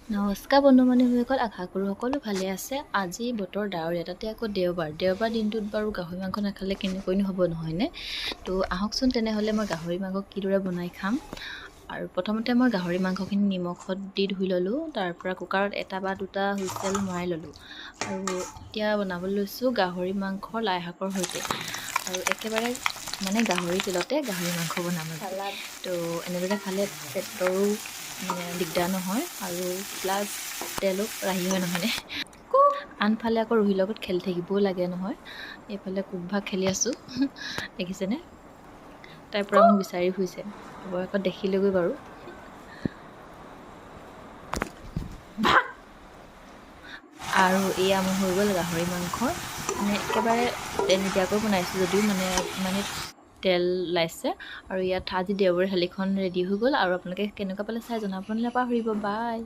নমস্কাৰ বন্ধু বান্ধৱীসকল, আশা কৰোঁ সকলো ভালে আছে। আজি বতৰ ডাৱৰীয়া, তাতে আকৌ দেওবাৰ দিনটোত বাৰু গাহৰি মাংস নাখালে কেনেকৈনো হ'ব, নহয়নে? তো আহকচোন তেনেহ'লে মই গাহৰি মাংস কিদৰে বনাই খাম। আৰু প্ৰথমতে মই গাহৰি মাংসখিনি নিমখত দি ধুই ল'লোঁ। তাৰপৰা কুকাৰত এটা বা দুটা হুইচেল মৰাই ল'লোঁ। আৰু এতিয়া বনাবলৈ লৈছোঁ গাহৰি মাংসৰ লাই শাকৰ সৈতে। আৰু একেবাৰে গাহৰি তেলতে গাহৰি মাংস বনাম আজি। তো এনেদৰে খালে পেটৰো দিগদাৰ নহয় আৰু প্লাছ তেলো ৰাহি হয়, নহয়নে? আনফালে আকৌ ৰুহিৰ লগত খেলি থাকিবও লাগে নহয়। এইফালে কুকভাগ খেলি আছোঁ দেখিছেনে? তাইৰ পৰা মোক বিচাৰি ফুৰিছে, অৱশেষত দেখিলেগৈ বাৰু। আৰু এয়া মোৰ হৈ গ'ল গাহৰি মাংস। একেবাৰে তেল নিদিয়াকৈ বনাইছোঁ যদিও মানে তেল ওলাইছে। আৰু ইয়াত আজি দেওবাৰে থালিখন ৰেডি হৈ গ'ল। আৰু আপোনালোকে কেনেকুৱা পালে চাই জনাবলৈ নাপাহৰিব। বাই।